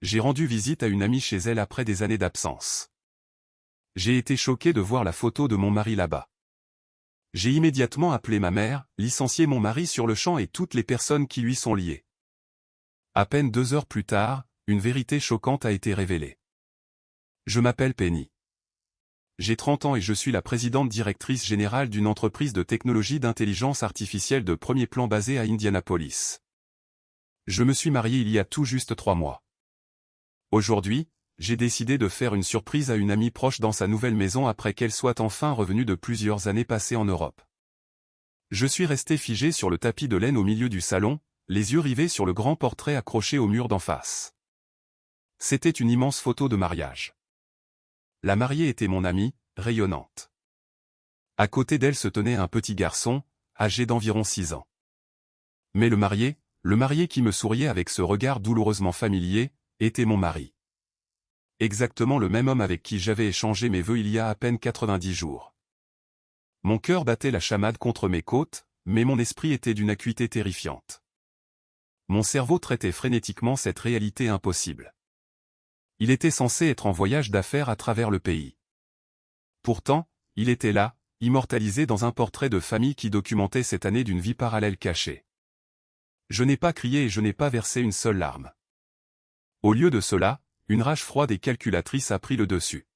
J'ai rendu visite à une amie chez elle après des années d'absence. J'ai été choqué de voir la photo de mon mari là-bas. J'ai immédiatement appelé ma mère, licencié mon mari sur le champ et toutes les personnes qui lui sont liées. À peine 2 heures plus tard, une vérité choquante a été révélée. Je m'appelle Penny. J'ai 30 ans et je suis la présidente directrice générale d'une entreprise de technologie d'intelligence artificielle de premier plan basée à Indianapolis. Je me suis marié il y a tout juste 3 mois. Aujourd'hui, j'ai décidé de faire une surprise à une amie proche dans sa nouvelle maison après qu'elle soit enfin revenue de plusieurs années passées en Europe. Je suis resté figé sur le tapis de laine au milieu du salon, les yeux rivés sur le grand portrait accroché au mur d'en face. C'était une immense photo de mariage. La mariée était mon amie, rayonnante. À côté d'elle se tenait un petit garçon, âgé d'environ 6 ans. Mais le marié qui me souriait avec ce regard douloureusement familier, était mon mari. Exactement le même homme avec qui j'avais échangé mes vœux il y a à peine 90 jours. Mon cœur battait la chamade contre mes côtes, mais mon esprit était d'une acuité terrifiante. Mon cerveau traitait frénétiquement cette réalité impossible. Il était censé être en voyage d'affaires à travers le pays. Pourtant, il était là, immortalisé dans un portrait de famille qui documentait cette année d'une vie parallèle cachée. Je n'ai pas crié et je n'ai pas versé une seule larme. Au lieu de cela, une rage froide et calculatrice a pris le dessus.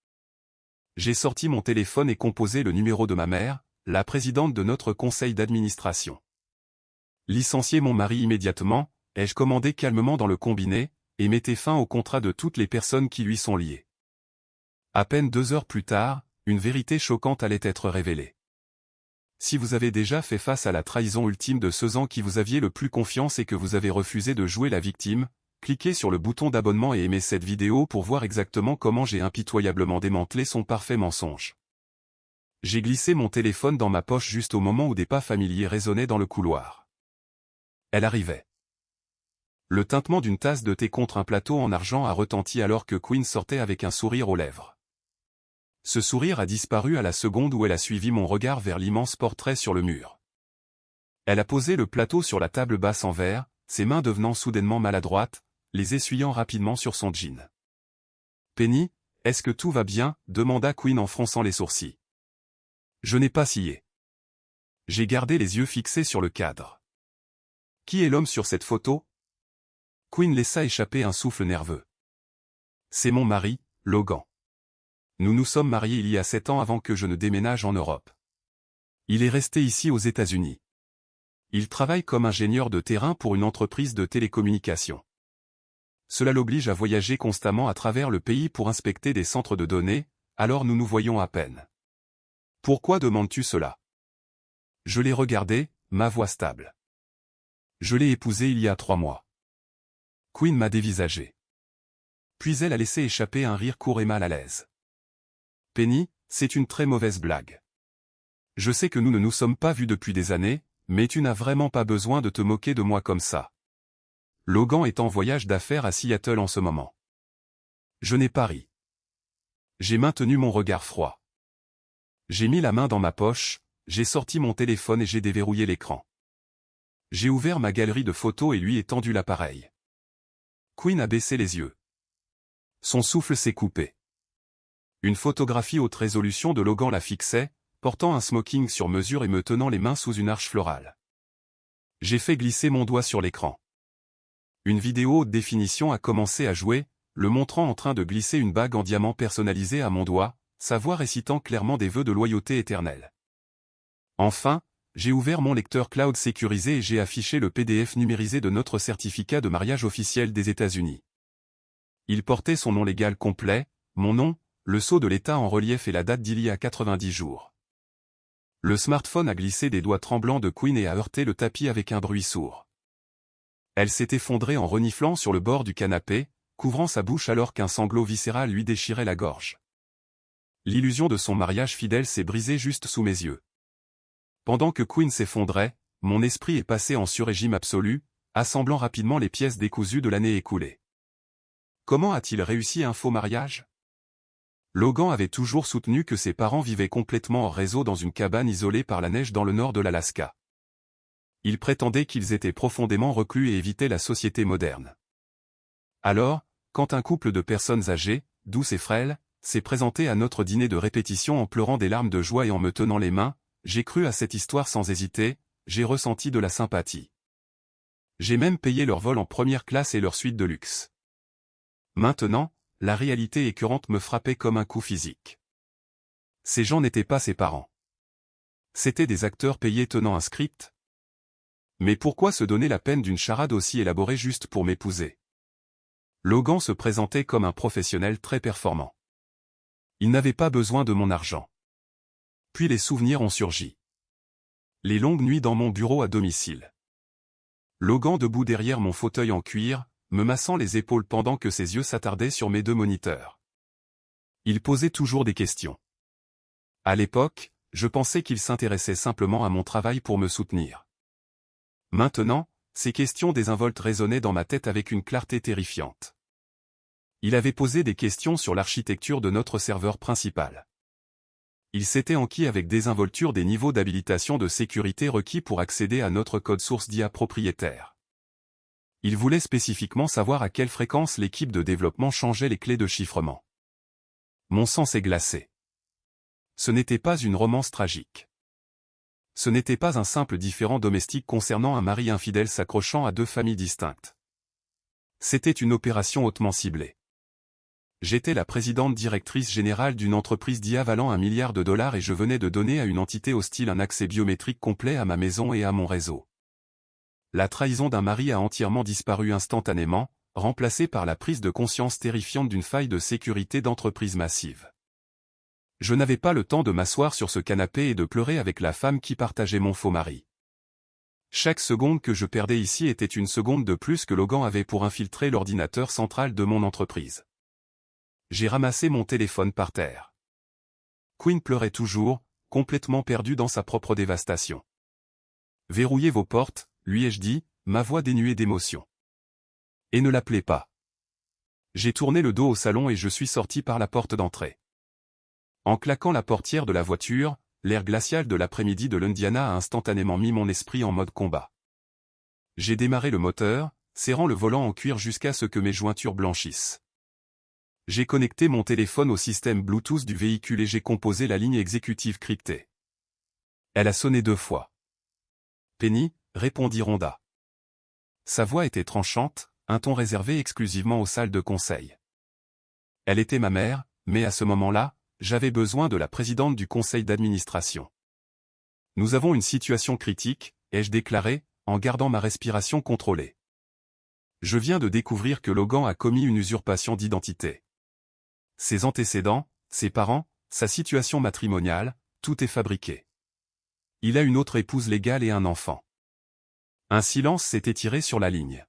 J'ai sorti mon téléphone et composé le numéro de ma mère, la présidente de notre conseil d'administration. Licencié mon mari immédiatement, ai-je commandé calmement dans le combiné, et mettais fin au contrat de toutes les personnes qui lui sont liées. À peine 2 heures plus tard, une vérité choquante allait être révélée. Si vous avez déjà fait face à la trahison ultime de ceux en qui vous aviez le plus confiance et que vous avez refusé de jouer la victime, cliquez sur le bouton d'abonnement et aimez cette vidéo pour voir exactement comment j'ai impitoyablement démantelé son parfait mensonge. J'ai glissé mon téléphone dans ma poche juste au moment où des pas familiers résonnaient dans le couloir. Elle arrivait. Le tintement d'une tasse de thé contre un plateau en argent a retenti alors que Queen sortait avec un sourire aux lèvres. Ce sourire a disparu à la seconde où elle a suivi mon regard vers l'immense portrait sur le mur. Elle a posé le plateau sur la table basse en verre, ses mains devenant soudainement maladroites, les essuyant rapidement sur son jean. « Penny, est-ce que tout va bien ?» demanda Queen en fronçant les sourcils. Je n'ai pas scié. J'ai gardé les yeux fixés sur le cadre. Qui est l'homme sur cette photo ? Queen laissa échapper un souffle nerveux. C'est mon mari, Logan. Nous nous sommes mariés il y a 7 ans avant que je ne déménage en Europe. Il est resté ici aux États-Unis. Il travaille comme ingénieur de terrain pour une entreprise de télécommunications. Cela l'oblige à voyager constamment à travers le pays pour inspecter des centres de données, alors nous nous voyons à peine. Pourquoi demandes-tu cela ? Je l'ai regardé, ma voix stable. Je l'ai épousé il y a 3 mois. Queen m'a dévisagé. Puis elle a laissé échapper un rire court et mal à l'aise. Penny, c'est une très mauvaise blague. Je sais que nous ne nous sommes pas vus depuis des années, mais tu n'as vraiment pas besoin de te moquer de moi comme ça. Logan est en voyage d'affaires à Seattle en ce moment. Je n'ai pas ri. J'ai maintenu mon regard froid. J'ai mis la main dans ma poche, j'ai sorti mon téléphone et j'ai déverrouillé l'écran. J'ai ouvert ma galerie de photos et lui ai tendu l'appareil. Queen a baissé les yeux. Son souffle s'est coupé. Une photographie haute résolution de Logan la fixait, portant un smoking sur mesure et me tenant les mains sous une arche florale. J'ai fait glisser mon doigt sur l'écran. Une vidéo haute définition a commencé à jouer, le montrant en train de glisser une bague en diamant personnalisée à mon doigt, sa voix récitant clairement des vœux de loyauté éternelle. Enfin, j'ai ouvert mon lecteur cloud sécurisé et j'ai affiché le PDF numérisé de notre certificat de mariage officiel des États-Unis. Il portait son nom légal complet, mon nom, le sceau de l'État en relief et la date d'il y a 90 jours. Le smartphone a glissé des doigts tremblants de Queen et a heurté le tapis avec un bruit sourd. Elle s'est effondrée en reniflant sur le bord du canapé, couvrant sa bouche alors qu'un sanglot viscéral lui déchirait la gorge. L'illusion de son mariage fidèle s'est brisée juste sous mes yeux. Pendant que Queen s'effondrait, mon esprit est passé en sur-régime absolu, assemblant rapidement les pièces décousues de l'année écoulée. Comment a-t-il réussi un faux mariage ? Logan avait toujours soutenu que ses parents vivaient complètement hors réseau dans une cabane isolée par la neige dans le nord de l'Alaska. Il prétendait qu'ils étaient profondément reclus et évitaient la société moderne. Alors, quand un couple de personnes âgées, douces et frêles, s'est présenté à notre dîner de répétition en pleurant des larmes de joie et en me tenant les mains, j'ai cru à cette histoire sans hésiter, j'ai ressenti de la sympathie. J'ai même payé leur vol en première classe et leur suite de luxe. Maintenant, la réalité écœurante me frappait comme un coup physique. Ces gens n'étaient pas ses parents. C'étaient des acteurs payés tenant un script. Mais pourquoi se donner la peine d'une charade aussi élaborée juste pour m'épouser? Logan se présentait comme un professionnel très performant. Il n'avait pas besoin de mon argent. Puis les souvenirs ont surgi. Les longues nuits dans mon bureau à domicile. Logan debout derrière mon fauteuil en cuir, me massant les épaules pendant que ses yeux s'attardaient sur mes deux moniteurs. Il posait toujours des questions. À l'époque, je pensais qu'il s'intéressait simplement à mon travail pour me soutenir. Maintenant, ces questions désinvoltes résonnaient dans ma tête avec une clarté terrifiante. Il avait posé des questions sur l'architecture de notre serveur principal. Il s'était enquis avec désinvolture des niveaux d'habilitation de sécurité requis pour accéder à notre code source d'IA propriétaire. Il voulait spécifiquement savoir à quelle fréquence l'équipe de développement changeait les clés de chiffrement. Mon sang s'est glacé. Ce n'était pas une romance tragique. Ce n'était pas un simple différend domestique concernant un mari infidèle s'accrochant à deux familles distinctes. C'était une opération hautement ciblée. J'étais la présidente directrice générale d'une entreprise d'IA valant $1 milliard et je venais de donner à une entité hostile un accès biométrique complet à ma maison et à mon réseau. La trahison d'un mari a entièrement disparu instantanément, remplacée par la prise de conscience terrifiante d'une faille de sécurité d'entreprise massive. Je n'avais pas le temps de m'asseoir sur ce canapé et de pleurer avec la femme qui partageait mon faux mari. Chaque seconde que je perdais ici était une seconde de plus que Logan avait pour infiltrer l'ordinateur central de mon entreprise. J'ai ramassé mon téléphone par terre. Quinn pleurait toujours, complètement perdu dans sa propre dévastation. « Verrouillez vos portes », lui ai-je dit, ma voix dénuée d'émotion. « Et ne l'appelez pas. » J'ai tourné le dos au salon et je suis sorti par la porte d'entrée. En claquant la portière de la voiture, l'air glacial de l'après-midi de l'Indiana a instantanément mis mon esprit en mode combat. J'ai démarré le moteur, serrant le volant en cuir jusqu'à ce que mes jointures blanchissent. J'ai connecté mon téléphone au système Bluetooth du véhicule et j'ai composé la ligne exécutive cryptée. Elle a sonné 2 fois. « Penny », répondit Rhonda. Sa voix était tranchante, un ton réservé exclusivement aux salles de conseil. Elle était ma mère, mais à ce moment-là, j'avais besoin de la présidente du conseil d'administration. « Nous avons une situation critique », ai-je déclaré, en gardant ma respiration contrôlée. Je viens de découvrir que Logan a commis une usurpation d'identité. Ses antécédents, ses parents, sa situation matrimoniale, tout est fabriqué. Il a une autre épouse légale et un enfant. Un silence s'est étiré sur la ligne.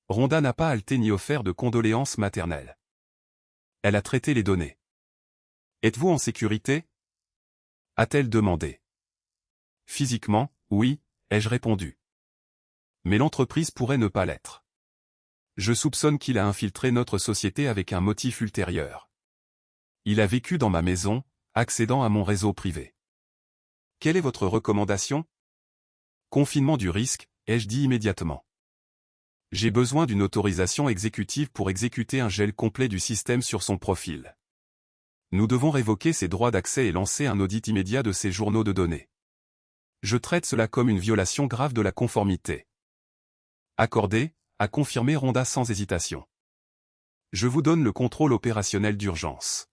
Rhonda n'a pas halté ni offert de condoléances maternelles. Elle a traité les données. « Êtes-vous en sécurité ?» a-t-elle demandé. « Physiquement, oui », ai-je répondu. Mais l'entreprise pourrait ne pas l'être. Je soupçonne qu'il a infiltré notre société avec un motif ultérieur. Il a vécu dans ma maison, accédant à mon réseau privé. Quelle est votre recommandation? Confinement du risque, ai-je dit immédiatement. J'ai besoin d'une autorisation exécutive pour exécuter un gel complet du système sur son profil. Nous devons révoquer ses droits d'accès et lancer un audit immédiat de ses journaux de données. Je traite cela comme une violation grave de la conformité. Accordé, a confirmé Rhonda sans hésitation. Je vous donne le contrôle opérationnel d'urgence.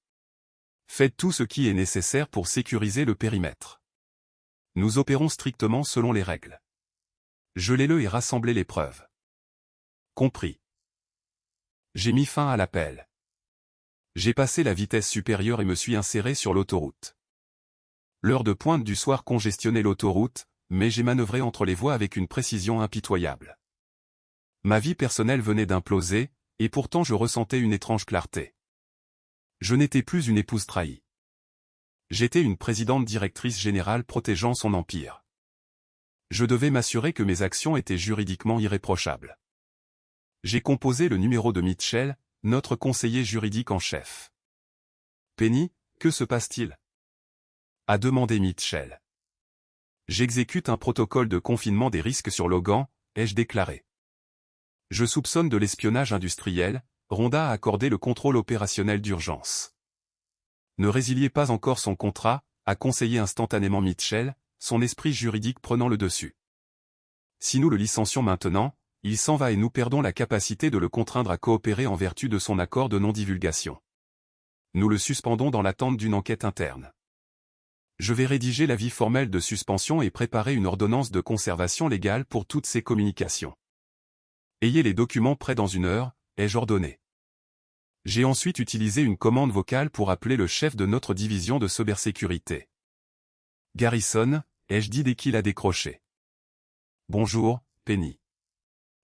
Faites tout ce qui est nécessaire pour sécuriser le périmètre. Nous opérons strictement selon les règles. Gelez-le et rassemblez les preuves. Compris. J'ai mis fin à l'appel. J'ai passé la vitesse supérieure et me suis inséré sur l'autoroute. L'heure de pointe du soir congestionnait l'autoroute, mais j'ai manœuvré entre les voies avec une précision impitoyable. Ma vie personnelle venait d'imploser, et pourtant je ressentais une étrange clarté. Je n'étais plus une épouse trahie. J'étais une présidente directrice générale protégeant son empire. Je devais m'assurer que mes actions étaient juridiquement irréprochables. J'ai composé le numéro de Mitchell, notre conseiller juridique en chef. « Penny, que se passe-t-il » a demandé Mitchell. « J'exécute un protocole de confinement des risques sur Logan », ai-je déclaré. « Je soupçonne de l'espionnage industriel, Rhonda a accordé le contrôle opérationnel d'urgence. Ne résiliez pas encore son contrat, a conseillé instantanément Mitchell, son esprit juridique prenant le dessus. Si nous le licencions maintenant, il s'en va et nous perdons la capacité de le contraindre à coopérer en vertu de son accord de non-divulgation. Nous le suspendons dans l'attente d'une enquête interne. Je vais rédiger l'avis formel de suspension et préparer une ordonnance de conservation légale pour toutes ces communications. Ayez les documents prêts dans 1 heure, ai-je ordonné. J'ai ensuite utilisé une commande vocale pour appeler le chef de notre division de cybersécurité. Garrison, ai-je dit dès qu'il a décroché. Bonjour, Penny.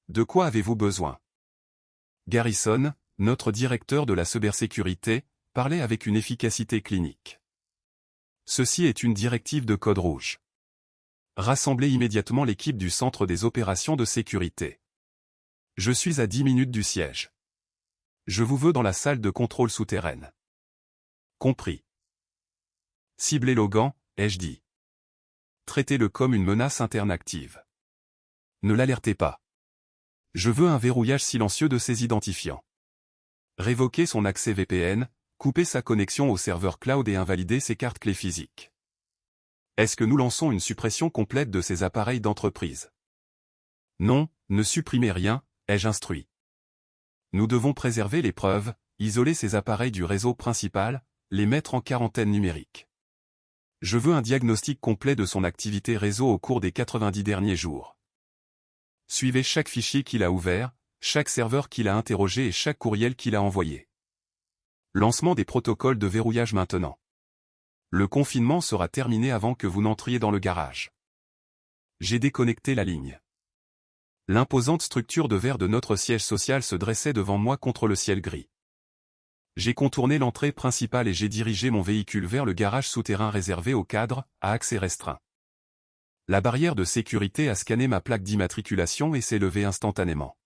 De quoi avez-vous besoin? Garrison, notre directeur de la cybersécurité, parlait avec une efficacité clinique. Ceci est une directive de code rouge. Rassemblez immédiatement l'équipe du centre des opérations de sécurité. Je suis à 10 minutes du siège. Je vous veux dans la salle de contrôle souterraine. Compris. Ciblez Logan, ai-je dit. Traitez-le comme une menace interne active. Ne l'alertez pas. Je veux un verrouillage silencieux de ses identifiants. Révoquer son accès VPN, couper sa connexion au serveur cloud et invalider ses cartes clés physiques. Est-ce que nous lançons une suppression complète de ces appareils d'entreprise? Non, ne supprimez rien, ai-je instruit. Nous devons préserver les preuves, isoler ces appareils du réseau principal, les mettre en quarantaine numérique. Je veux un diagnostic complet de son activité réseau au cours des 90 derniers jours. Suivez chaque fichier qu'il a ouvert, chaque serveur qu'il a interrogé et chaque courriel qu'il a envoyé. Lancement des protocoles de verrouillage maintenant. Le confinement sera terminé avant que vous n'entriez dans le garage. J'ai déconnecté la ligne. L'imposante structure de verre de notre siège social se dressait devant moi contre le ciel gris. J'ai contourné l'entrée principale et j'ai dirigé mon véhicule vers le garage souterrain réservé aux cadres, à accès restreint. La barrière de sécurité a scanné ma plaque d'immatriculation et s'est levée instantanément.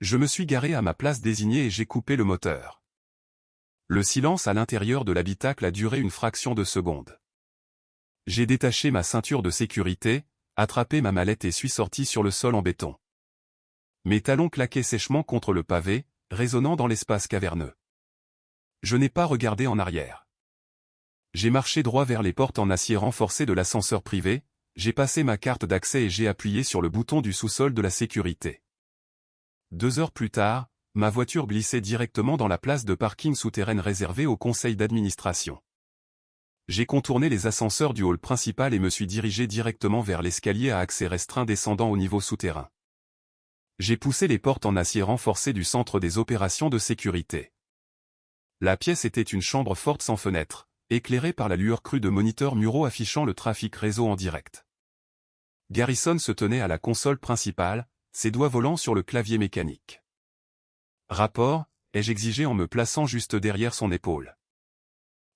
Je me suis garé à ma place désignée et j'ai coupé le moteur. Le silence à l'intérieur de l'habitacle a duré une fraction de seconde. J'ai détaché ma ceinture de sécurité, attrapé ma mallette et suis sorti sur le sol en béton. Mes talons claquaient sèchement contre le pavé, résonnant dans l'espace caverneux. Je n'ai pas regardé en arrière. J'ai marché droit vers les portes en acier renforcé de l'ascenseur privé, j'ai passé ma carte d'accès et j'ai appuyé sur le bouton du sous-sol de la sécurité. 2 heures plus tard, ma voiture glissait directement dans la place de parking souterraine réservée au conseil d'administration. J'ai contourné les ascenseurs du hall principal et me suis dirigé directement vers l'escalier à accès restreint descendant au niveau souterrain. J'ai poussé les portes en acier renforcé du centre des opérations de sécurité. La pièce était une chambre forte sans fenêtre, éclairée par la lueur crue de moniteurs muraux affichant le trafic réseau en direct. Garrison se tenait à la console principale, ses doigts volant sur le clavier mécanique. Rapport, ai-je exigé en me plaçant juste derrière son épaule.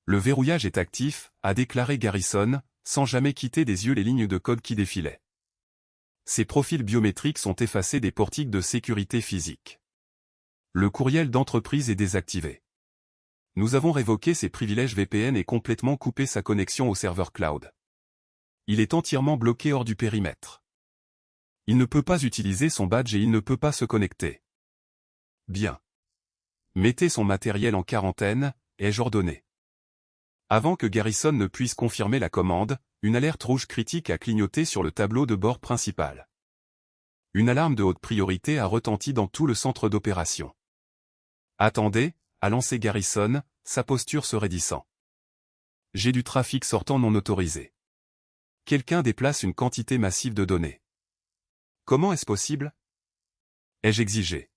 Le verrouillage est actif, a déclaré Garrison, sans jamais quitter des yeux les lignes de code qui défilaient. Ces profils biométriques sont effacés des portiques de sécurité physique. Le courriel d'entreprise est désactivé. Nous avons révoqué ses privilèges VPN et complètement coupé sa connexion au serveur cloud. Il est entièrement bloqué hors du périmètre. Il ne peut pas utiliser son badge et il ne peut pas se connecter. Bien. Mettez son matériel en quarantaine, ai-je ordonné. Avant que Garrison ne puisse confirmer la commande, une alerte rouge critique a clignoté sur le tableau de bord principal. Une alarme de haute priorité a retenti dans tout le centre d'opération. Attendez, a lancé Garrison, sa posture se raidissant. J'ai du trafic sortant non autorisé. Quelqu'un déplace une quantité massive de données. Comment est-ce possible? Ai-je exigé.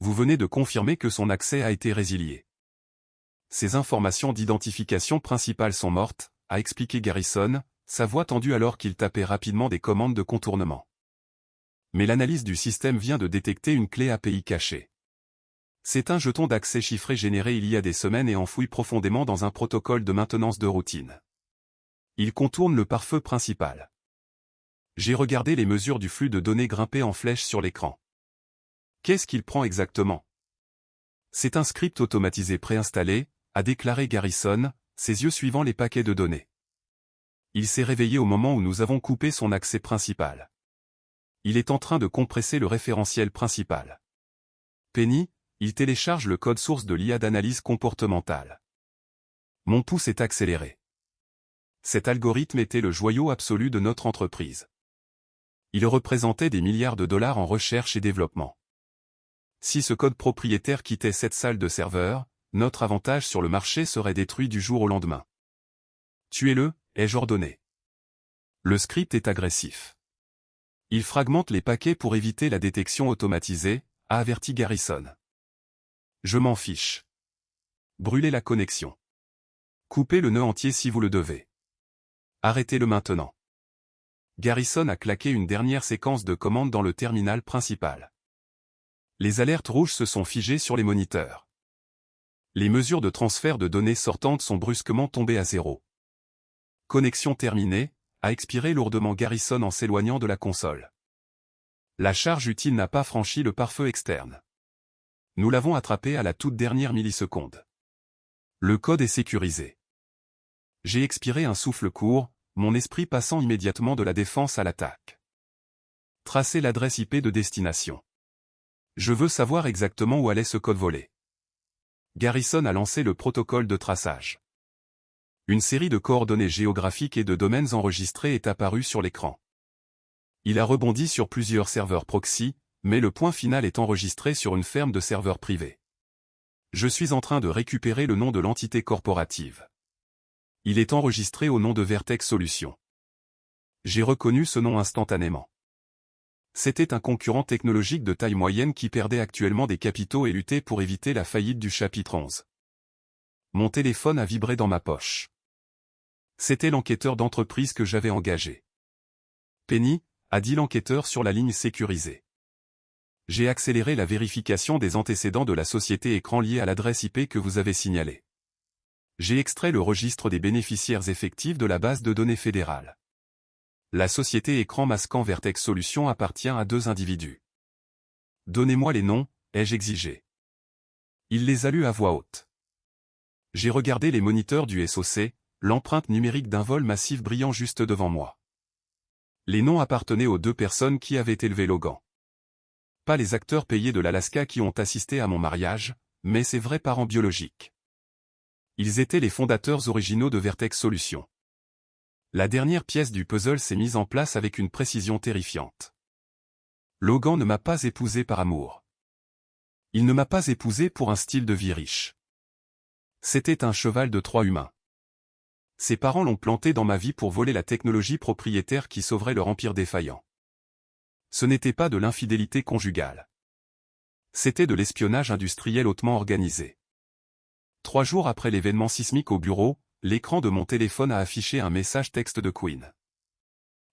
Vous venez de confirmer que son accès a été résilié. Ces informations d'identification principale sont mortes, a expliqué Garrison, sa voix tendue alors qu'il tapait rapidement des commandes de contournement. Mais l'analyse du système vient de détecter une clé API cachée. C'est un jeton d'accès chiffré généré il y a des semaines et enfoui profondément dans un protocole de maintenance de routine. Il contourne le pare-feu principal. J'ai regardé les mesures du flux de données grimper en flèche sur l'écran. Qu'est-ce qu'il prend exactement? C'est un script automatisé préinstallé, a déclaré Garrison, ses yeux suivant les paquets de données. Il s'est réveillé au moment où nous avons coupé son accès principal. Il est en train de compresser le référentiel principal. Penny, Il télécharge le code source de l'IA d'analyse comportementale. Mon pouce est accéléré. Cet algorithme était le joyau absolu de notre entreprise. Il représentait des milliards de dollars en recherche et développement. Si ce code propriétaire quittait cette salle de serveur, notre avantage sur le marché serait détruit du jour au lendemain. Tuez-le, ai-je ordonné. Le script est agressif. Il fragmente les paquets pour éviter la détection automatisée, a averti Garrison. Je m'en fiche. Brûlez la connexion. Coupez le nœud entier si vous le devez. Arrêtez-le maintenant. Garrison a claqué une dernière séquence de commandes dans le terminal principal. Les alertes rouges se sont figées sur les moniteurs. Les mesures de transfert de données sortantes sont brusquement tombées à zéro. Connexion terminée, a expiré lourdement Garrison en s'éloignant de la console. La charge utile n'a pas franchi le pare-feu externe. Nous l'avons attrapé à la toute dernière milliseconde. Le code est sécurisé. J'ai expiré un souffle court, mon esprit passant immédiatement de la défense à l'attaque. Tracer l'adresse IP de destination. Je veux savoir exactement où allait ce code volé. Garrison a lancé le protocole de traçage. Une série de coordonnées géographiques et de domaines enregistrés est apparue sur l'écran. Il a rebondi sur plusieurs serveurs proxy, mais le point final est enregistré sur une ferme de serveurs privés. Je suis en train de récupérer le nom de l'entité corporative. Il est enregistré au nom de Vertex Solutions. J'ai reconnu ce nom instantanément. C'était un concurrent technologique de taille moyenne qui perdait actuellement des capitaux et luttait pour éviter la faillite du chapitre 11. Mon téléphone a vibré dans ma poche. C'était l'enquêteur d'entreprise que j'avais engagé. Penny, a dit l'enquêteur sur la ligne sécurisée. J'ai accéléré la vérification des antécédents de la société écran liée à l'adresse IP que vous avez signalée. J'ai extrait le registre des bénéficiaires effectifs de la base de données fédérale. La société écran masquant Vertex Solutions appartient à 2 individus. Donnez-moi les noms, ai-je exigé. Il les a lus à voix haute. J'ai regardé les moniteurs du SOC, l'empreinte numérique d'un vol massif brillant juste devant moi. Les noms appartenaient aux 2 personnes qui avaient élevé Logan. Pas les acteurs payés de l'Alaska qui ont assisté à mon mariage, mais ses vrais parents biologiques. Ils étaient les fondateurs originaux de Vertex Solutions. La dernière pièce du puzzle s'est mise en place avec une précision terrifiante. Logan ne m'a pas épousé par amour. Il ne m'a pas épousé pour un style de vie riche. C'était un cheval de Troie humain. Ses parents l'ont planté dans ma vie pour voler la technologie propriétaire qui sauverait leur empire défaillant. Ce n'était pas de l'infidélité conjugale. C'était de l'espionnage industriel hautement organisé. 3 jours après l'événement sismique au bureau, l'écran de mon téléphone a affiché un message texte de Queen.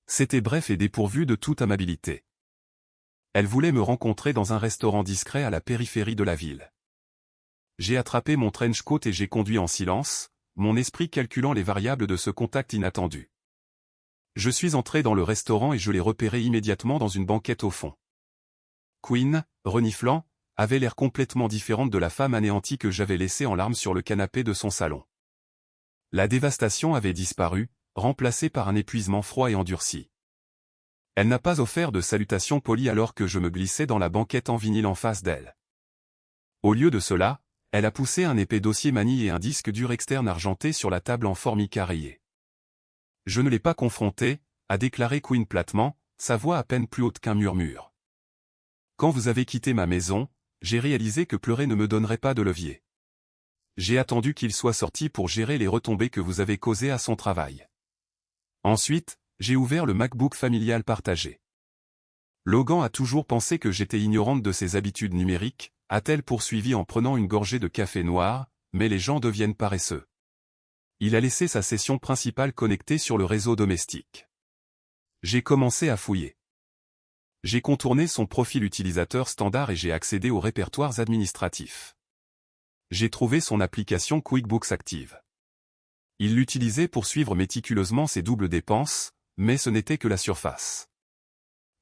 C'était bref et dépourvu de toute amabilité. Elle voulait me rencontrer dans un restaurant discret à la périphérie de la ville. J'ai attrapé mon trench coat et j'ai conduit en silence, mon esprit calculant les variables de ce contact inattendu. Je suis entré dans le restaurant et je l'ai repéré immédiatement dans une banquette au fond. Queen, reniflant, avait l'air complètement différente de la femme anéantie que j'avais laissée en larmes sur le canapé de son salon. La dévastation avait disparu, remplacée par un épuisement froid et endurci. Elle n'a pas offert de salutation polie alors que je me glissais dans la banquette en vinyle en face d'elle. Au lieu de cela, elle a poussé un épais dossier manille et un disque dur externe argenté sur la table en formica rayée. Je ne l'ai pas confrontée, a déclaré Queen platement, sa voix à peine plus haute qu'un murmure. Quand vous avez quitté ma maison, j'ai réalisé que pleurer ne me donnerait pas de levier. J'ai attendu qu'il soit sorti pour gérer les retombées que vous avez causées à son travail. Ensuite, j'ai ouvert le MacBook familial partagé. Logan a toujours pensé que j'étais ignorante de ses habitudes numériques, a-t-elle poursuivi en prenant une gorgée de café noir, mais les gens deviennent paresseux. Il a laissé sa session principale connectée sur le réseau domestique. J'ai commencé à fouiller. J'ai contourné son profil utilisateur standard et j'ai accédé aux répertoires administratifs. J'ai trouvé son application QuickBooks active. Il l'utilisait pour suivre méticuleusement ses doubles dépenses, mais ce n'était que la surface.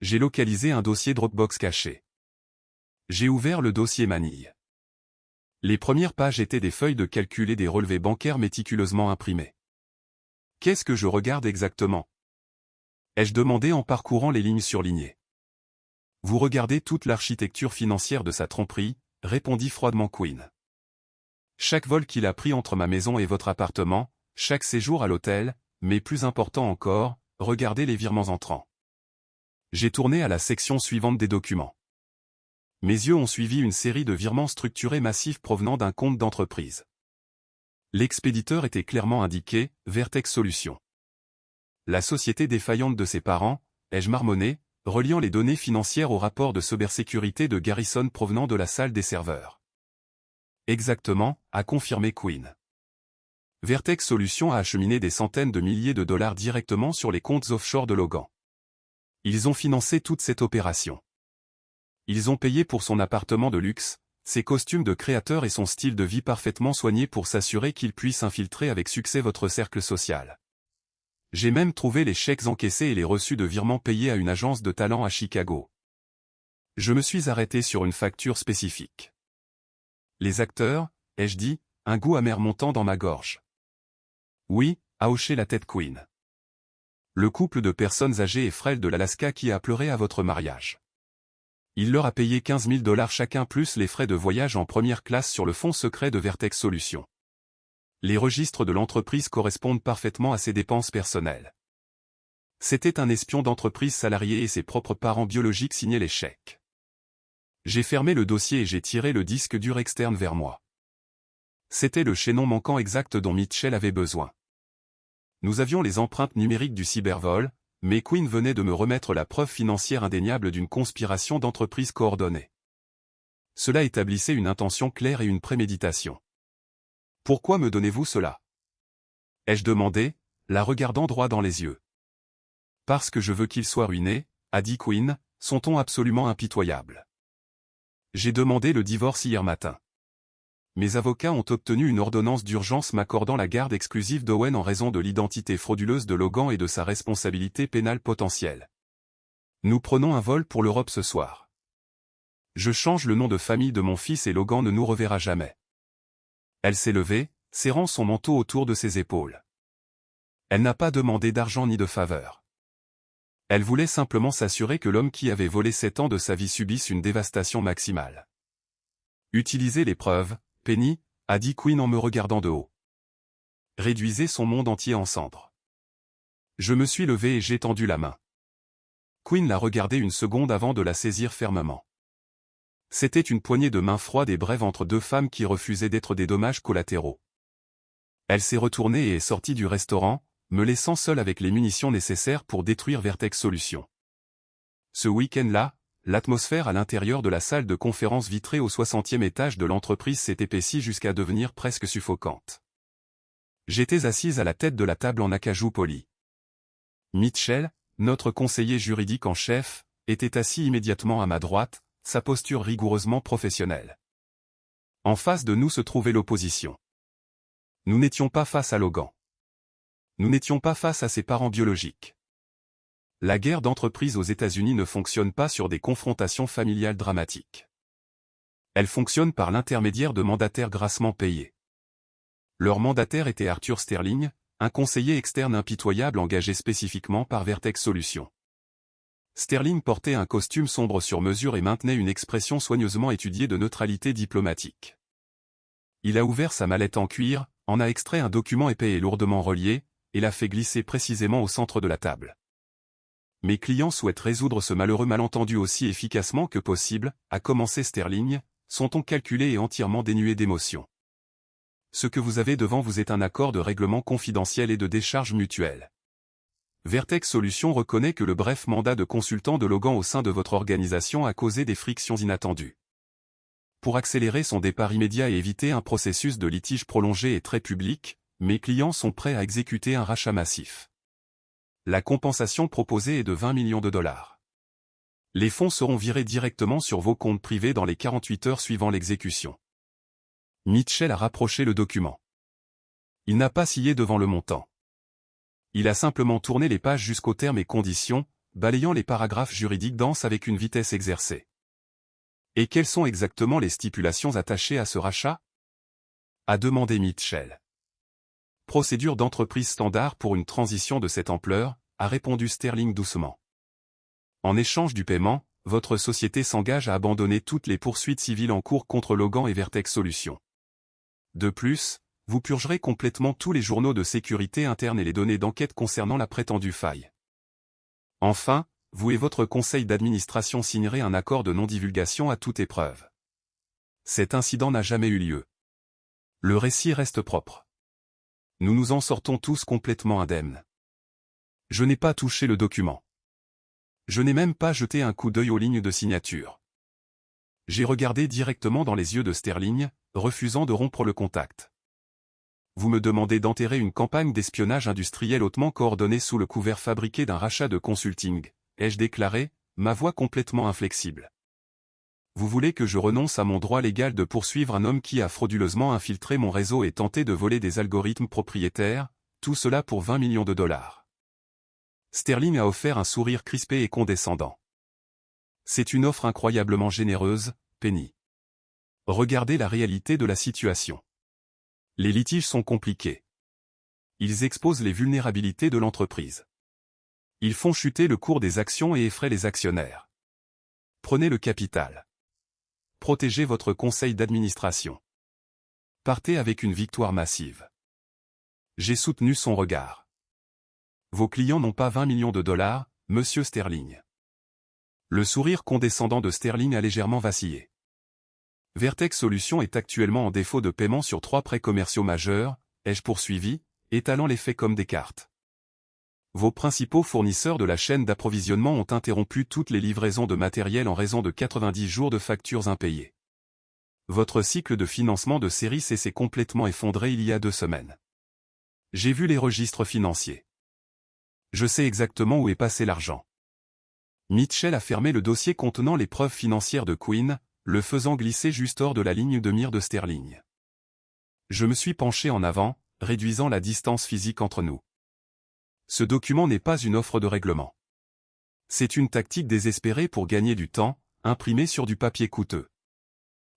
J'ai localisé un dossier Dropbox caché. J'ai ouvert le dossier manille. Les premières pages étaient des feuilles de calcul et des relevés bancaires méticuleusement imprimés. Qu'est-ce que je regarde exactement? Ai-je demandé en parcourant les lignes surlignées. Vous regardez toute l'architecture financière de sa tromperie, répondit froidement Quinn. Chaque vol qu'il a pris entre ma maison et votre appartement, chaque séjour à l'hôtel, mais plus important encore, regardez les virements entrants. J'ai tourné à la section suivante des documents. Mes yeux ont suivi une série de virements structurés massifs provenant d'un compte d'entreprise. L'expéditeur était clairement indiqué, Vertex Solutions. La société défaillante de ses parents, ai-je marmonné, reliant les données financières au rapport de cybersécurité de Garrison provenant de la salle des serveurs. Exactement, a confirmé Quinn. Vertex Solutions a acheminé des centaines de milliers de dollars directement sur les comptes offshore de Logan. Ils ont financé toute cette opération. Ils ont payé pour son appartement de luxe, ses costumes de créateur et son style de vie parfaitement soigné pour s'assurer qu'ils puissent infiltrer avec succès votre cercle social. J'ai même trouvé les chèques encaissés et les reçus de virements payés à une agence de talent à Chicago. Je me suis arrêté sur une facture spécifique. Les acteurs, ai-je dit, un goût amer montant dans ma gorge. Oui, a hoché la tête Quinn. Le couple de personnes âgées et frêles de l'Alaska qui a pleuré à votre mariage. Il leur a payé 15 000 $ chacun plus les frais de voyage en première classe sur le fonds secret de Vertex Solutions. Les registres de l'entreprise correspondent parfaitement à ses dépenses personnelles. C'était un espion d'entreprise salarié et ses propres parents biologiques signaient les chèques. J'ai fermé le dossier et j'ai tiré le disque dur externe vers moi. C'était le chaînon manquant exact dont Mitchell avait besoin. Nous avions les empreintes numériques du cybervol, mais Quinn venait de me remettre la preuve financière indéniable d'une conspiration d'entreprise coordonnée. Cela établissait une intention claire et une préméditation. Pourquoi me donnez-vous cela? Ai-je demandé, la regardant droit dans les yeux. Parce que je veux qu'il soit ruiné, a dit Quinn, son ton absolument impitoyable. J'ai demandé le divorce hier matin. Mes avocats ont obtenu une ordonnance d'urgence m'accordant la garde exclusive d'Owen en raison de l'identité frauduleuse de Logan et de sa responsabilité pénale potentielle. Nous prenons un vol pour l'Europe ce soir. Je change le nom de famille de mon fils et Logan ne nous reverra jamais. Elle s'est levée, serrant son manteau autour de ses épaules. Elle n'a pas demandé d'argent ni de faveur. Elle voulait simplement s'assurer que l'homme qui avait volé 7 ans de sa vie subisse une dévastation maximale. Utilisez les preuves, Penny, a dit Quinn en me regardant de haut. Réduisez son monde entier en cendres. Je me suis levé et j'ai tendu la main. Quinn l'a regardé une seconde avant de la saisir fermement. C'était une poignée de main froide et brève entre deux femmes qui refusaient d'être des dommages collatéraux. Elle s'est retournée et est sortie du restaurant, me laissant seul avec les munitions nécessaires pour détruire Vertex Solutions. Ce week-end-là, l'atmosphère à l'intérieur de la salle de conférence vitrée au 60e étage de l'entreprise s'est épaissie jusqu'à devenir presque suffocante. J'étais assise à la tête de la table en acajou poli. Mitchell, notre conseiller juridique en chef, était assis immédiatement à ma droite, sa posture rigoureusement professionnelle. En face de nous se trouvait l'opposition. Nous n'étions pas face à Logan. Nous n'étions pas face à ses parents biologiques. La guerre d'entreprise aux États-Unis ne fonctionne pas sur des confrontations familiales dramatiques. Elle fonctionne par l'intermédiaire de mandataires grassement payés. Leur mandataire était Arthur Sterling, un conseiller externe impitoyable engagé spécifiquement par Vertex Solutions. Sterling portait un costume sombre sur mesure et maintenait une expression soigneusement étudiée de neutralité diplomatique. Il a ouvert sa mallette en cuir, en a extrait un document épais et lourdement relié, et l'a fait glisser précisément au centre de la table. Mes clients souhaitent résoudre ce malheureux malentendu aussi efficacement que possible, a commencé Sterling, son ton calculé et entièrement dénué d'émotion. Ce que vous avez devant vous est un accord de règlement confidentiel et de décharge mutuelle. Vertex Solutions reconnaît que le bref mandat de consultant de Logan au sein de votre organisation a causé des frictions inattendues. Pour accélérer son départ immédiat et éviter un processus de litige prolongé et très public, mes clients sont prêts à exécuter un rachat massif. La compensation proposée est de 20 millions de dollars. Les fonds seront virés directement sur vos comptes privés dans les 48 heures suivant l'exécution. Mitchell a rapproché le document. Il n'a pas scié devant le montant. Il a simplement tourné les pages jusqu'aux termes et conditions, balayant les paragraphes juridiques denses avec une vitesse exercée. Et quelles sont exactement les stipulations attachées à ce rachat? A demandé Mitchell. Procédure d'entreprise standard pour une transition de cette ampleur, a répondu Sterling doucement. En échange du paiement, votre société s'engage à abandonner toutes les poursuites civiles en cours contre Logan et Vertex Solutions. De plus, vous purgerez complètement tous les journaux de sécurité interne et les données d'enquête concernant la prétendue faille. Enfin, vous et votre conseil d'administration signerez un accord de non-divulgation à toute épreuve. Cet incident n'a jamais eu lieu. Le récit reste propre. Nous nous en sortons tous complètement indemnes. Je n'ai pas touché le document. Je n'ai même pas jeté un coup d'œil aux lignes de signature. J'ai regardé directement dans les yeux de Sterling, refusant de rompre le contact. Vous me demandez d'enterrer une campagne d'espionnage industriel hautement coordonnée sous le couvert fabriqué d'un rachat de consulting, ai-je déclaré, ma voix complètement inflexible. Vous voulez que je renonce à mon droit légal de poursuivre un homme qui a frauduleusement infiltré mon réseau et tenté de voler des algorithmes propriétaires, tout cela pour 20 millions de dollars. Sterling a offert un sourire crispé et condescendant. C'est une offre incroyablement généreuse, Penny. Regardez la réalité de la situation. Les litiges sont compliqués. Ils exposent les vulnérabilités de l'entreprise. Ils font chuter le cours des actions et effraient les actionnaires. Prenez le capital. Protégez votre conseil d'administration. Partez avec une victoire massive. J'ai soutenu son regard. Vos clients n'ont pas 20 millions de dollars, monsieur Sterling. Le sourire condescendant de Sterling a légèrement vacillé. Vertex Solutions est actuellement en défaut de paiement sur 3 prêts commerciaux majeurs, ai-je poursuivi, étalant les faits comme des cartes. Vos principaux fournisseurs de la chaîne d'approvisionnement ont interrompu toutes les livraisons de matériel en raison de 90 jours de factures impayées. Votre cycle de financement de série C s'est complètement effondré il y a 2 semaines. J'ai vu les registres financiers. Je sais exactement où est passé l'argent. Mitchell a fermé le dossier contenant les preuves financières de Quinn, le faisant glisser juste hors de la ligne de mire de Sterling. Je me suis penché en avant, réduisant la distance physique entre nous. Ce document n'est pas une offre de règlement. C'est une tactique désespérée pour gagner du temps, imprimée sur du papier coûteux.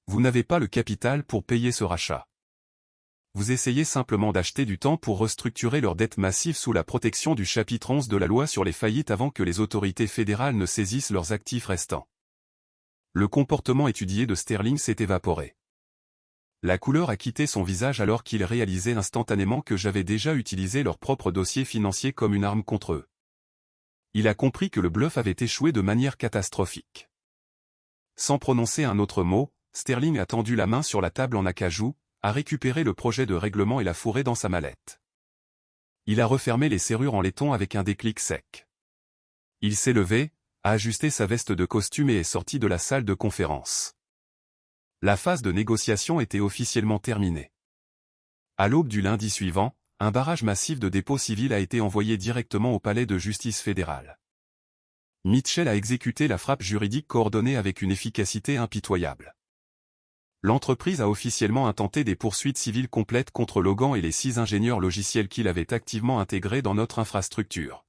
Vous n'avez pas le capital pour payer ce rachat. Vous essayez simplement d'acheter du temps pour restructurer leurs dettes massives sous la protection du chapitre 11 de la loi sur les faillites avant que les autorités fédérales ne saisissent leurs actifs restants. Le comportement étudié de Sterling s'est évaporé. La couleur a quitté son visage alors qu'il réalisait instantanément que j'avais déjà utilisé leur propre dossier financier comme une arme contre eux. Il a compris que le bluff avait échoué de manière catastrophique. Sans prononcer un autre mot, Sterling a tendu la main sur la table en acajou, a récupéré le projet de règlement et l'a fourré dans sa mallette. Il a refermé les serrures en laiton avec un déclic sec. Il s'est levé, a ajusté sa veste de costume et est sorti de la salle de conférence. La phase de négociation était officiellement terminée. À l'aube du lundi suivant, un barrage massif de dépôts civils a été envoyé directement au palais de justice fédéral. Mitchell a exécuté la frappe juridique coordonnée avec une efficacité impitoyable. L'entreprise a officiellement intenté des poursuites civiles complètes contre Logan et les 6 ingénieurs logiciels qu'il avait activement intégrés dans notre infrastructure.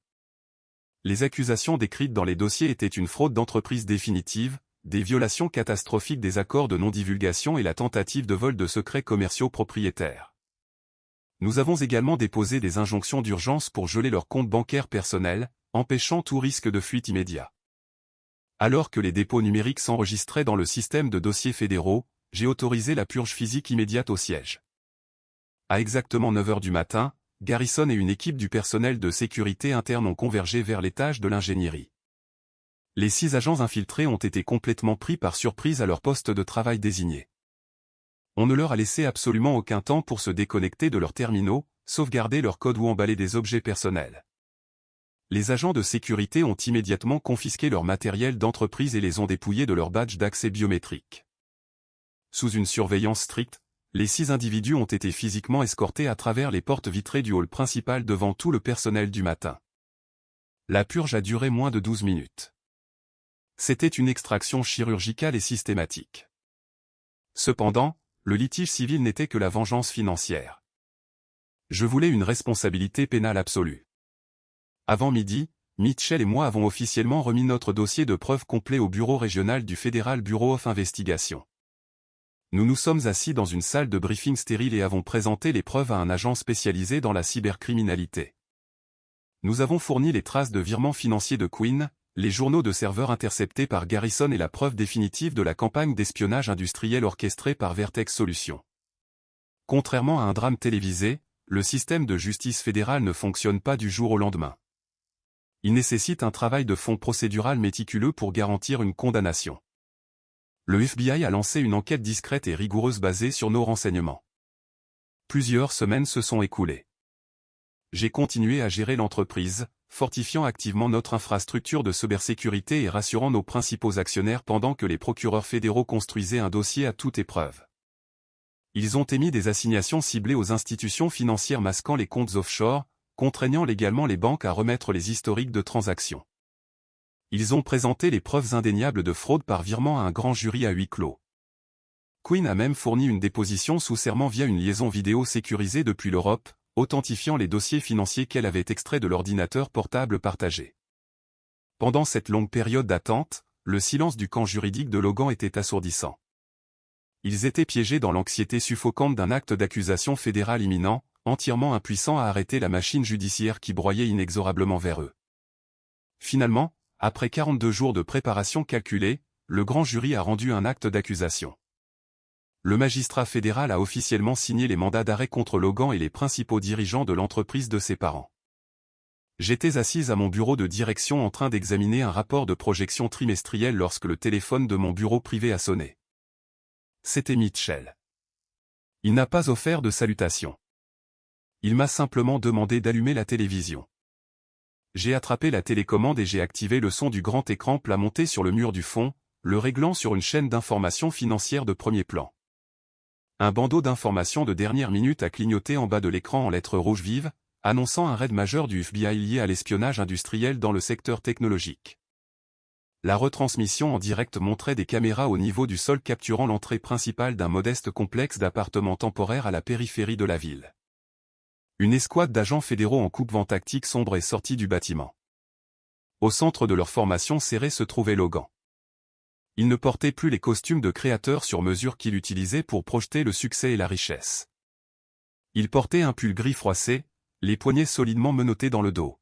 Les accusations décrites dans les dossiers étaient une fraude d'entreprise définitive, des violations catastrophiques des accords de non-divulgation et la tentative de vol de secrets commerciaux propriétaires. Nous avons également déposé des injonctions d'urgence pour geler leurs comptes bancaires personnels, empêchant tout risque de fuite immédiat. Alors que les dépôts numériques s'enregistraient dans le système de dossiers fédéraux, j'ai autorisé la purge physique immédiate au siège. À exactement 9 h du matin, Garrison et une équipe du personnel de sécurité interne ont convergé vers l'étage de l'ingénierie. Les 6 agents infiltrés ont été complètement pris par surprise à leur poste de travail désigné. On ne leur a laissé absolument aucun temps pour se déconnecter de leurs terminaux, sauvegarder leur code ou emballer des objets personnels. Les agents de sécurité ont immédiatement confisqué leur matériel d'entreprise et les ont dépouillés de leur badge d'accès biométrique. Sous une surveillance stricte, les 6 individus ont été physiquement escortés à travers les portes vitrées du hall principal devant tout le personnel du matin. La purge a duré moins de 12 minutes. C'était une extraction chirurgicale et systématique. Cependant, le litige civil n'était que la vengeance financière. Je voulais une responsabilité pénale absolue. Avant midi, Mitchell et moi avons officiellement remis notre dossier de preuves complet au bureau régional du Federal Bureau of Investigation. Nous nous sommes assis dans une salle de briefing stérile et avons présenté les preuves à un agent spécialisé dans la cybercriminalité. Nous avons fourni les traces de virements financiers de Quinn, les journaux de serveurs interceptés par Garrison et la preuve définitive de la campagne d'espionnage industriel orchestrée par Vertex Solutions. Contrairement à un drame télévisé, le système de justice fédérale ne fonctionne pas du jour au lendemain. Il nécessite un travail de fond procédural méticuleux pour garantir une condamnation. Le FBI a lancé une enquête discrète et rigoureuse basée sur nos renseignements. Plusieurs semaines se sont écoulées. J'ai continué à gérer l'entreprise, fortifiant activement notre infrastructure de cybersécurité et rassurant nos principaux actionnaires pendant que les procureurs fédéraux construisaient un dossier à toute épreuve. Ils ont émis des assignations ciblées aux institutions financières masquant les comptes offshore, contraignant légalement les banques à remettre les historiques de transactions. Ils ont présenté les preuves indéniables de fraude par virement à un grand jury à huis clos. Quinn a même fourni une déposition sous serment via une liaison vidéo sécurisée depuis l'Europe, authentifiant les dossiers financiers qu'elle avait extraits de l'ordinateur portable partagé. Pendant cette longue période d'attente, le silence du camp juridique de Logan était assourdissant. Ils étaient piégés dans l'anxiété suffocante d'un acte d'accusation fédéral imminent, entièrement impuissants à arrêter la machine judiciaire qui broyait inexorablement vers eux. Finalement, après 42 jours de préparation calculée, le grand jury a rendu un acte d'accusation. Le magistrat fédéral a officiellement signé les mandats d'arrêt contre Logan et les principaux dirigeants de l'entreprise de ses parents. J'étais assise à mon bureau de direction en train d'examiner un rapport de projection trimestrielle lorsque le téléphone de mon bureau privé a sonné. C'était Mitchell. Il n'a pas offert de salutation. Il m'a simplement demandé d'allumer la télévision. J'ai attrapé la télécommande et j'ai activé le son du grand écran plat monté sur le mur du fond, le réglant sur une chaîne d'information financière de premier plan. Un bandeau d'informations de dernière minute a clignoté en bas de l'écran en lettres rouges vives, annonçant un raid majeur du FBI lié à l'espionnage industriel dans le secteur technologique. La retransmission en direct montrait des caméras au niveau du sol capturant l'entrée principale d'un modeste complexe d'appartements temporaires à la périphérie de la ville. Une escouade d'agents fédéraux en coupe-vent tactique sombre est sortie du bâtiment. Au centre de leur formation serrée se trouvait Logan. Il ne portait plus les costumes de créateur sur mesure qu'il utilisait pour projeter le succès et la richesse. Il portait un pull gris froissé, les poignets solidement menottés dans le dos.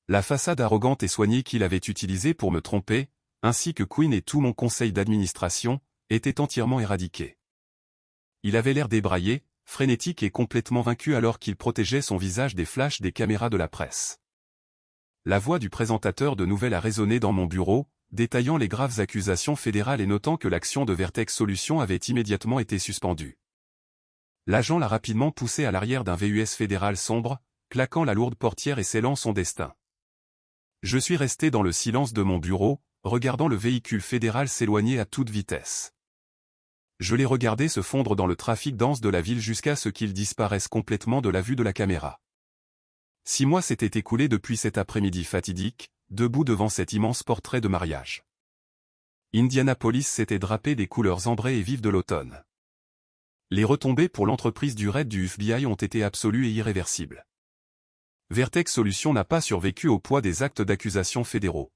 La façade arrogante et soignée qu'il avait utilisée pour me tromper, ainsi que Quinn et tout mon conseil d'administration, était entièrement éradiquée. Il avait l'air débraillé, frénétique et complètement vaincu alors qu'il protégeait son visage des flashs des caméras de la presse. La voix du présentateur de nouvelles a résonné dans mon bureau, détaillant les graves accusations fédérales et notant que l'action de Vertex Solutions avait immédiatement été suspendue. L'agent l'a rapidement poussé à l'arrière d'un VUS fédéral sombre, claquant la lourde portière et scellant son destin. Je suis resté dans le silence de mon bureau, regardant le véhicule fédéral s'éloigner à toute vitesse. Je l'ai regardé se fondre dans le trafic dense de la ville jusqu'à ce qu'il disparaisse complètement de la vue de la caméra. 6 mois s'étaient écoulés depuis cet après-midi fatidique, debout devant cet immense portrait de mariage. Indianapolis s'était drapé des couleurs ambrées et vives de l'automne. Les retombées pour l'entreprise du raid du FBI ont été absolues et irréversibles. Vertex Solutions n'a pas survécu au poids des actes d'accusation fédéraux.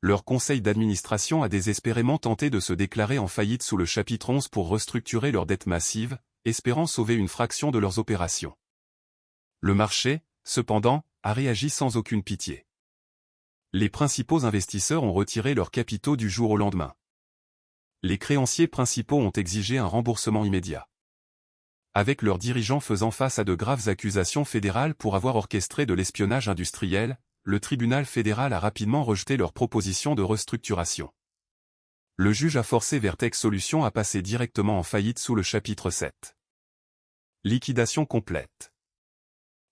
Leur conseil d'administration a désespérément tenté de se déclarer en faillite sous le chapitre 11 pour restructurer leurs dettes massives, espérant sauver une fraction de leurs opérations. Le marché, cependant, a réagi sans aucune pitié. Les principaux investisseurs ont retiré leurs capitaux du jour au lendemain. Les créanciers principaux ont exigé un remboursement immédiat. Avec leurs dirigeants faisant face à de graves accusations fédérales pour avoir orchestré de l'espionnage industriel, le tribunal fédéral a rapidement rejeté leur proposition de restructuration. Le juge a forcé Vertex Solutions à passer directement en faillite sous le chapitre 7. Liquidation complète.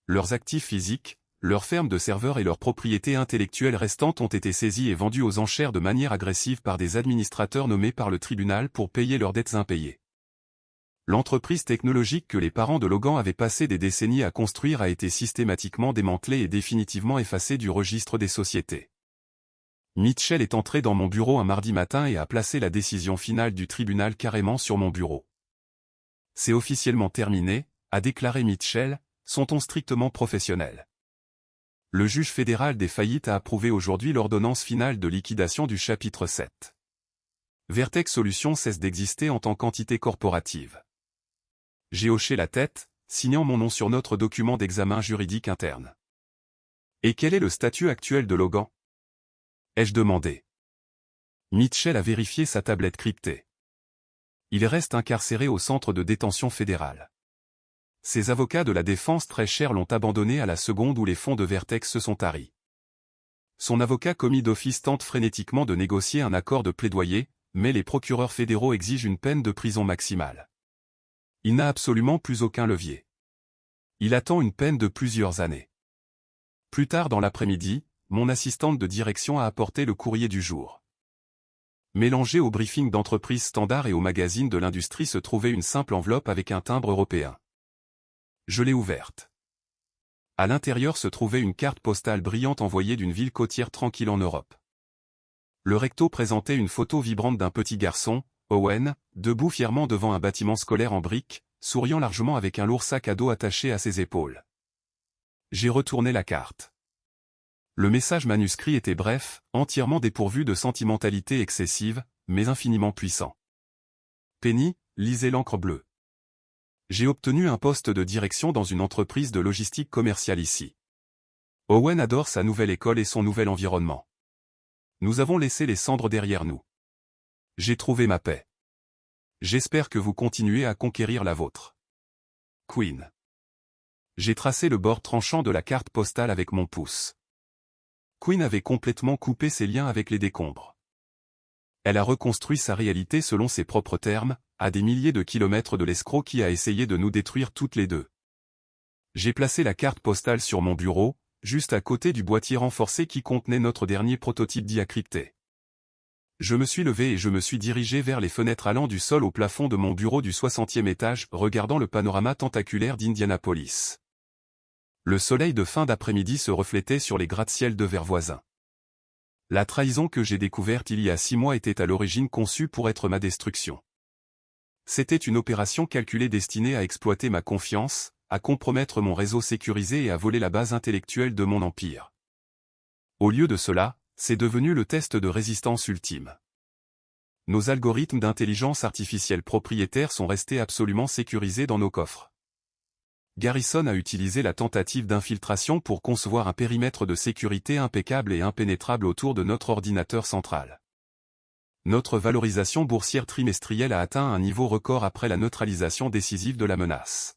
Leurs actifs physiques, leurs fermes de serveurs et leurs propriétés intellectuelles restantes ont été saisies et vendues aux enchères de manière agressive par des administrateurs nommés par le tribunal pour payer leurs dettes impayées. L'entreprise technologique que les parents de Logan avaient passé des décennies à construire a été systématiquement démantelée et définitivement effacée du registre des sociétés. Mitchell est entré dans mon bureau un mardi matin et a placé la décision finale du tribunal carrément sur mon bureau. C'est officiellement terminé, a déclaré Mitchell, son ton strictement professionnel. Le juge fédéral des faillites a approuvé aujourd'hui l'ordonnance finale de liquidation du chapitre 7. Vertex Solutions cesse d'exister en tant qu'entité corporative. J'ai hoché la tête, signant mon nom sur notre document d'examen juridique interne. Et quel est le statut actuel de Logan ? ai-je demandé. Mitchell a vérifié sa tablette cryptée. Il reste incarcéré au centre de détention fédéral. Ses avocats de la défense très chers l'ont abandonné à la seconde où les fonds de Vertex se sont taris. Son avocat commis d'office tente frénétiquement de négocier un accord de plaidoyer, mais les procureurs fédéraux exigent une peine de prison maximale. Il n'a absolument plus aucun levier. Il attend une peine de plusieurs années. Plus tard dans l'après-midi, mon assistante de direction a apporté le courrier du jour. Mélangé au briefing d'entreprise standard et au magazine de l'industrie se trouvait une simple enveloppe avec un timbre européen. Je l'ai ouverte. À l'intérieur se trouvait une carte postale brillante envoyée d'une ville côtière tranquille en Europe. Le recto présentait une photo vibrante d'un petit garçon, Owen, debout fièrement devant un bâtiment scolaire en briques, souriant largement avec un lourd sac à dos attaché à ses épaules. J'ai retourné la carte. Le message manuscrit était bref, entièrement dépourvu de sentimentalité excessive, mais infiniment puissant. Penny, lisez l'encre bleue. J'ai obtenu un poste de direction dans une entreprise de logistique commerciale ici. Owen adore sa nouvelle école et son nouvel environnement. Nous avons laissé les cendres derrière nous. J'ai trouvé ma paix. J'espère que vous continuez à conquérir la vôtre. Queen. J'ai tracé le bord tranchant de la carte postale avec mon pouce. Queen avait complètement coupé ses liens avec les décombres. Elle a reconstruit sa réalité selon ses propres termes, à des milliers de kilomètres de l'escroc qui a essayé de nous détruire toutes les deux. J'ai placé la carte postale sur mon bureau, juste à côté du boîtier renforcé qui contenait notre dernier prototype diacrypté. Je me suis levé et je me suis dirigé vers les fenêtres allant du sol au plafond de mon bureau du 60e étage, regardant le panorama tentaculaire d'Indianapolis. Le soleil de fin d'après-midi se reflétait sur les gratte-ciel de verre voisins. La trahison que j'ai découverte il y a 6 mois était à l'origine conçue pour être ma destruction. C'était une opération calculée destinée à exploiter ma confiance, à compromettre mon réseau sécurisé et à voler la base intellectuelle de mon empire. Au lieu de cela, c'est devenu le test de résistance ultime. Nos algorithmes d'intelligence artificielle propriétaires sont restés absolument sécurisés dans nos coffres. Garrison a utilisé la tentative d'infiltration pour concevoir un périmètre de sécurité impeccable et impénétrable autour de notre ordinateur central. Notre valorisation boursière trimestrielle a atteint un niveau record après la neutralisation décisive de la menace.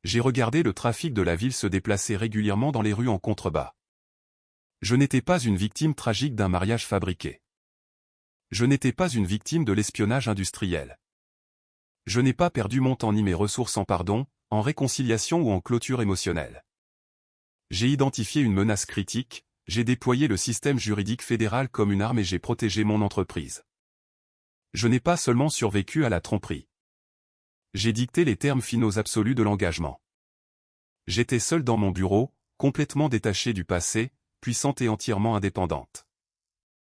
J'ai regardé le trafic de la ville se déplacer régulièrement dans les rues en contrebas. Je n'étais pas une victime tragique d'un mariage fabriqué. Je n'étais pas une victime de l'espionnage industriel. Je n'ai pas perdu mon temps ni mes ressources en pardon, en réconciliation ou en clôture émotionnelle. J'ai identifié une menace critique, j'ai déployé le système juridique fédéral comme une arme et j'ai protégé mon entreprise. Je n'ai pas seulement survécu à la tromperie. J'ai dicté les termes finaux absolus de l'engagement. J'étais seul dans mon bureau, complètement détaché du passé, puissante et entièrement indépendante.